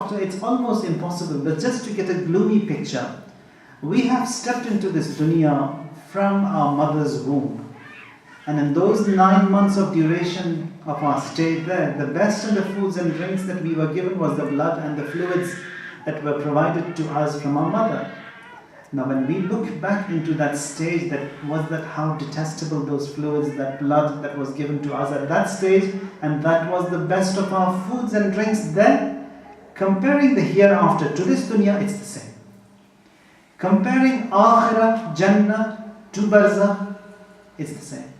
It's almost impossible, but just to get a gloomy picture, we have stepped into this dunya from our mother's womb. And in those 9 months of duration of our stay there, the best in the foods and drinks that we were given was the blood and the fluids that were provided to us from our mother. Now when we look back into that stage, that how detestable those fluids, that blood that was given to us at that stage, and that was the best of our foods and drinks then, comparing the hereafter to this dunya, it's the same. Comparing Akhirah, Jannah to Barzakh, it's the same.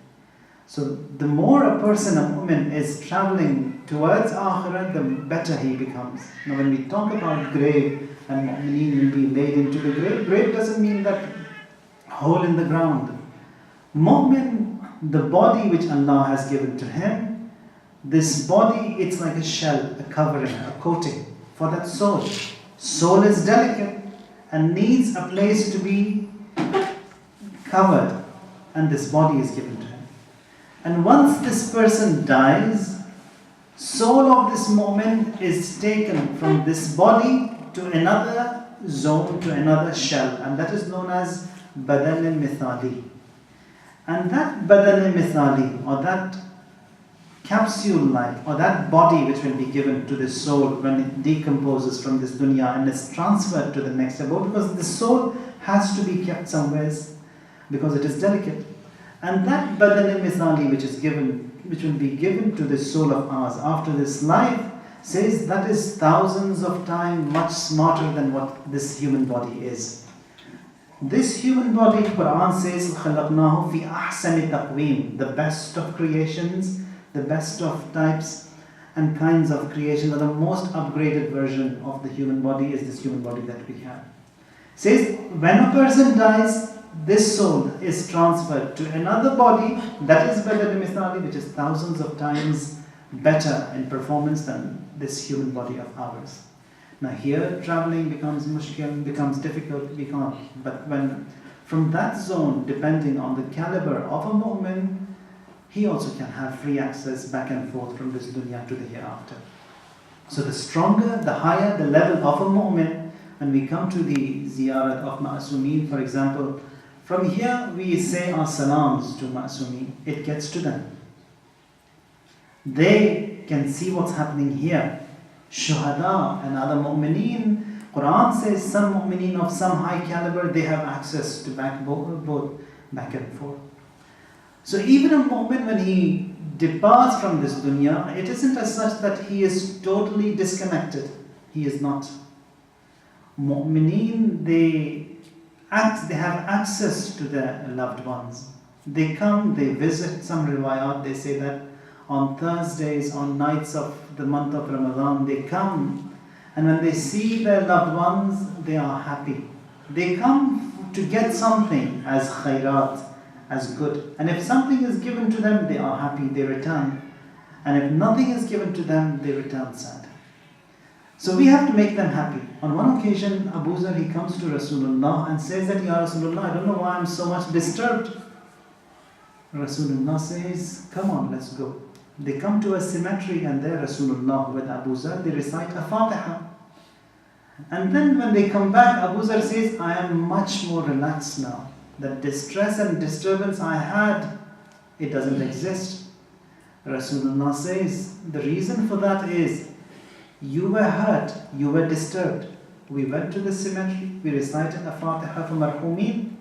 So the more a person, a mu'min, is traveling towards Akhirah, the better he becomes. Now when we talk about grave, and mu'mineen will be laid into the grave, grave doesn't mean that hole in the ground. Mu'min, the body which Allah has given to him, this body, it's like a shell, a covering, a coating for that soul. Soul is delicate and needs a place to be covered, and this body is given to him. And once this person dies, soul of this mu'min is taken from this body to another zone, to another shell, and that is known as badan al-mithali. And that badan al-mithali, or that capsule-like, or that body which will be given to the soul when it decomposes from this dunya and is transferred to the next abode, because the soul has to be kept somewhere because it is delicate. And that badan al-mithali which will be given to the soul of ours after this life, says that is thousands of times much smarter than what this human body is. This human body, Quran says, خَلَقْنَاهُ فِي أَحْسَنِ تَقْوِيمٍ, the best of creations, the best of types and kinds of creation, or the most upgraded version of the human body is this human body that we have. Says, when a person dies, this soul is transferred to another body, that is Badal Mithali, which is thousands of times better in performance than this human body of ours. Now here traveling becomes mushkil, becomes difficult, but when from that zone, depending on the caliber of a mu'min, he also can have free access back and forth from this dunya to the hereafter. So the stronger, the higher the level of a mu'min, when we come to the ziyarat of ma'asumeen, for example, from here we say our salams to ma'asumeen, it gets to them. They can see what's happening here. Shuhada and other mu'mineen, Quran says some mu'mineen of some high caliber, they have access to both back and forth. So even a mu'min, when he departs from this dunya, it isn't as such that he is totally disconnected. He is not. Mu'mineen, they have access to their loved ones. They come, they visit. Some riwayat, they say that on Thursdays, on nights of the month of Ramadan, they come, and when they see their loved ones, they are happy. They come to get something as khairat, as good. And if something is given to them, they are happy, they return. And if nothing is given to them, they return sad. So we have to make them happy. On one occasion, Abu Zar, he comes to Rasulullah and says that, Ya Rasulullah, I don't know why I'm so much disturbed. Rasulullah says, come on, let's go. They come to a cemetery, and there Rasulullah with Abu Zar, they recite a Fatiha. And then when they come back, Abu Zar says, I am much more relaxed now. That distress and disturbance I had, it doesn't exist. Rasulullah says, the reason for that is, you were hurt, you were disturbed. We went to the cemetery, we recited a Fatiha for marhumeen.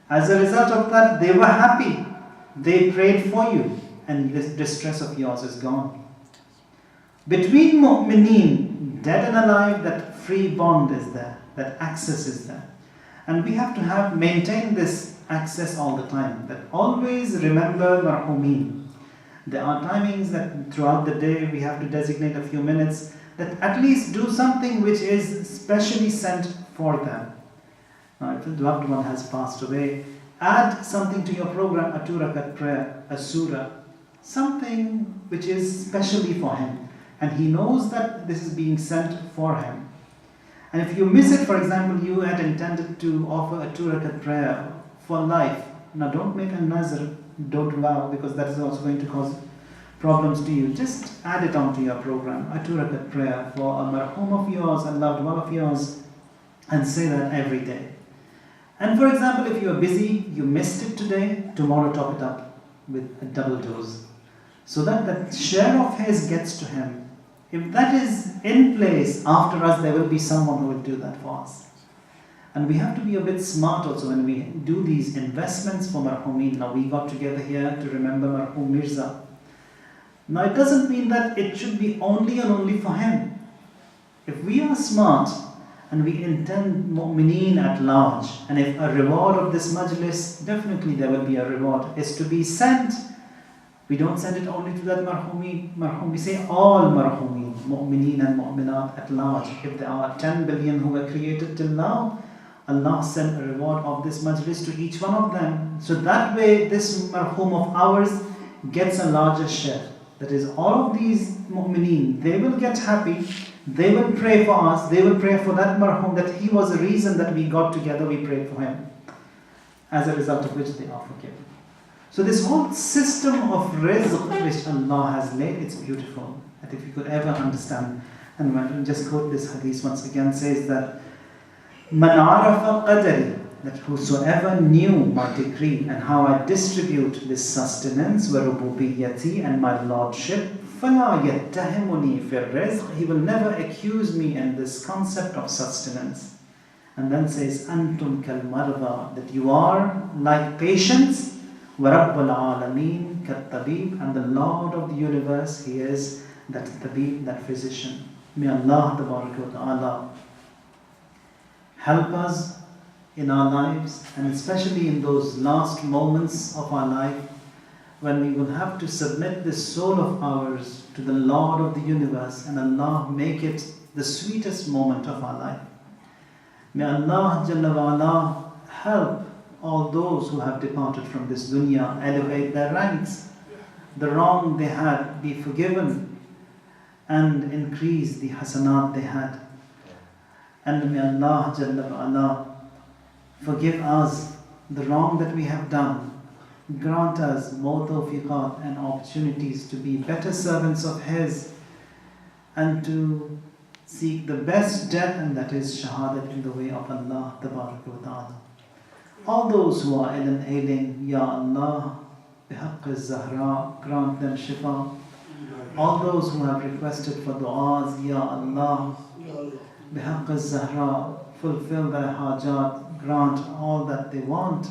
As a result of that, they were happy. They prayed for you, and this distress of yours is gone. Between mu'mineen, dead and alive, that free bond is there, that access is there. And we have to maintain this access all the time, that always remember marhumeen. There are timings that throughout the day we have to designate a few minutes, that at least do something which is specially sent for them. Now, if a loved one has passed away, add something to your program, a 2-rakat prayer, a surah, something which is specially for him. And he knows that this is being sent for him. And if you miss it, for example, you had intended to offer a 2-rakat prayer for life. Now don't make a nazr, don't vow, because that is also going to cause problems to you, just add it onto your program. A 2 rakat prayer for a marhum of yours, a loved one of yours, and say that every day. And for example, if you are busy, you missed it today, tomorrow top it up with a double dose, so that the share of his gets to him. If that is in place, after us there will be someone who will do that for us. And we have to be a bit smart also when we do these investments for marhumin. Now we got together here to remember marhum Mirza. Now it doesn't mean that it should be only and only for him. If we are smart and we intend mu'mineen at large, and if a reward of this majlis, definitely there will be a reward, is to be sent, we don't send it only to that marhum, we say all marhumin, mu'mineen and mu'minat at large. If there are 10 billion who were created till now, Allah sent a reward of this majlis to each one of them. So that way this marhum of ours gets a larger share. That is, all of these mu'mineen, they will get happy, they will pray for us, they will pray for that marhum, that he was the reason that we got together, we prayed for him. As a result of which they are forgiven. So this whole system of rizq which Allah has laid, it's beautiful. And if you could ever understand, and when I just quote this hadith once again, says that Man arafa qadari, that whosoever knew my decree and how I distribute this sustenance, wa rububiyyati, and my lordship, فَلَا يَتَّهِمُنِي فِي الرِّزْقِ, he will never accuse me in this concept of sustenance. And then says, أَنْتُمْ كَالْمَرْضَى, that you are like patients, وَرَبُّ الْعَالَمِينَ كَالطَّبِيبِ, and the Lord of the universe, he is that tabib, that physician. May Allah Ta'ala help us in our lives, and especially in those last moments of our life, when we will have to submit this soul of ours to the Lord of the universe, and Allah make it the sweetest moment of our life. May Allah Jalla wa Ala help all those who have departed from this dunya, elevate their ranks, the wrong they had be forgiven, and increase the hasanat they had. And may Allah Jalla wa Ala forgive us the wrong that we have done. Grant us more tawfiqat and opportunities to be better servants of His, and to seek the best death, and that is shahadat in the way of Allah Tabaraka wa Ta'ala. All those who are ill and ailing, Ya Allah, bihaqq Al-Zahra, grant them shifa. All those who have requested for du'as, Ya Allah, bihaqq Al-Zahra, fulfill their hajat, grant all that they want.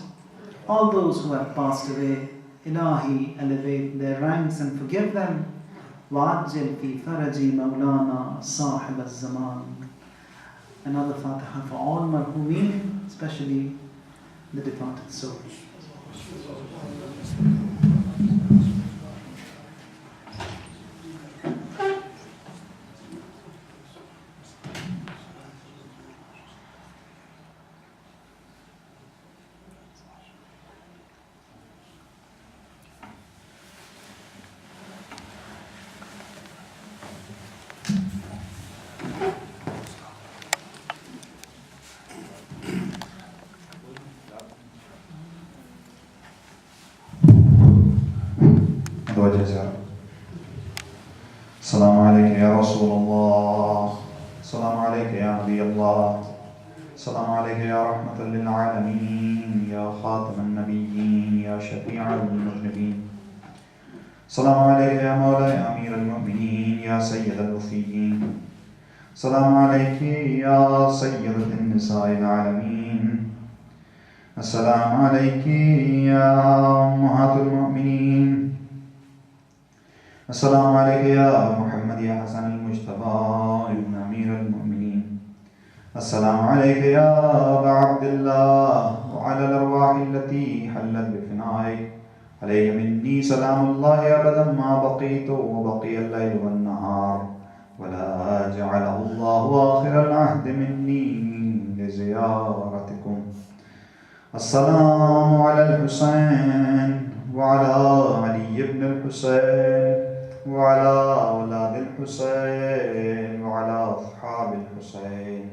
All those who have passed away, Ilahi, elevate their ranks and forgive them. وَعَجِّلْ فِي فَرَجِ مَوْلَانَا صَاحِبَ الزَّمَانِ. Another Fatiha for all marhumin, especially the departed souls. السلام عليك يا رسول الله، السلام عليك يا نبي الله، السلام عليك يا رحمة للعالمين، يا خاتم النبيين، يا شفيع المذنبين. السلام عليك يا مولاي أمير المؤمنين، يا سيد الوفيين. السلام عليك يا سيدة النساء العالمين. السلام عليك يا أمهات المؤمنين. السلام عليك يا محمد يا حسن المجتبى ابن أمير المؤمنين. السلام عليك يا أبا عبد الله، وعلى الأرواح التي حلت بفنائك. عليك مني سلام الله أبدا ما بقيت وبقي الليل والنهار، ولا جعله الله آخر العهد مني لزيارتكم. السلام على الحسين وعلى علي بن الحسين وعلى أولاد الحسين وعلى أصحاب الحسين،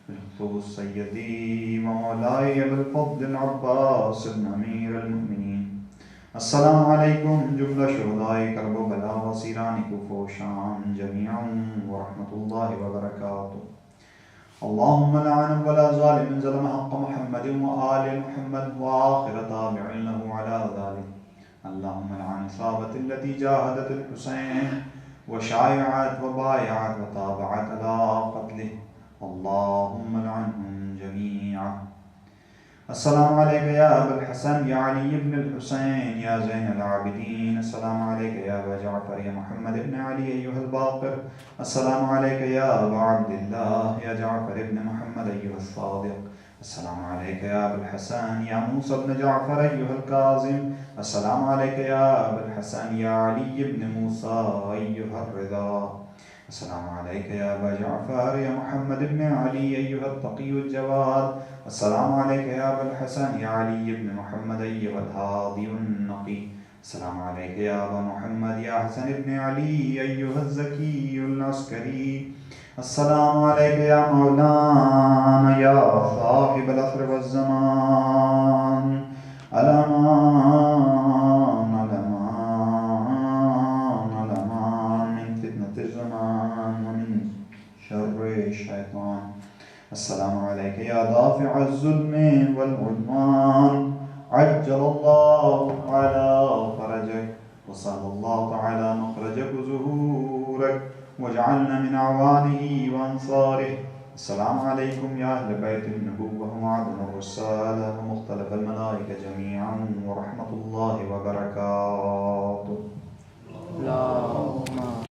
بالخصوص سيدي ومولاي أبي الفضل العباس بن أمير المؤمنين. अस्सलामु अलैकुम जुमला शुहदाए करबो बला वसीरानी कुफोशान जमीअन व रहमतुल्लाहि व बरकातुहू। अल्लाहुम्मा लअन वला ज़ालिमिन ज़लम हक़्क़ मुहम्मदिन व आलि मुहम्मद व आखिर ताबिइन लहु अला ज़ालिक। अल्लाहुम्मा लअन इसाबतिल्लती जाहदतिल हुसैन व शायअत व बायअत व ताबअत अला क़त्लिहि। अल्लाहुम्मा लअनहुम जमीअ। अस्सलामु अलैका या अबल हसन या अली इब्न अल हुसैन या ज़ैनल आबिदीन। अस्सलामु अलैका या अबा जअफर या मुहम्मद इब्न अली अय्युहल बाक़िर। अस्सलामु अलैका या अबा अब्दिल्लाह या जअफर इब्न मुहम्मद अय्युहस सादिक़। अस्सलामु अलैका या अबल हसन या मूसा इब्न जअफर अय्युहल काज़िम। अस्सलामु अलैका या अबल हसन या अली इब्न मूसा अय्युहर रिज़ा। अस्सलामु अलैका या अबा जअफर या मुहम्मद इब्न अली अय्युहत तक़ियुल जवाद। अस्सलामु अलैका या अबल हसन या अली इब्न मुहम्मद अय्युहल हादियुन नक़ी। अस्सलामु अलैका या अबा मुहम्मद या हसन इब्न अली अय्युहज ज़कियुल अस्करी। अस्सलामु अलैका या मौलाना या साहिबल असर वज़्ज़मान। अलमान अलमान अलमान मिन फितनतिज़ ज़मान व मिन शर्रि शैतान। अस्सलामु अलैका या दाफ़िअज़ ज़ुल्मि वल उद्वान। अज्जलल्लाहु तआला फ़रजक व सल्लल्लाहु तआला मख़रजक व ज़ुहूरक व जअलना मिन अवानिही व अंसारिही। अस्सलामु अलैकुम या अहलबैतिन नबुव्वह व आदम अर्रिसाला व मुख़्तलिफ़ल मलाइका जमीअन व रहमतुल्लाहि व बरकातुहू।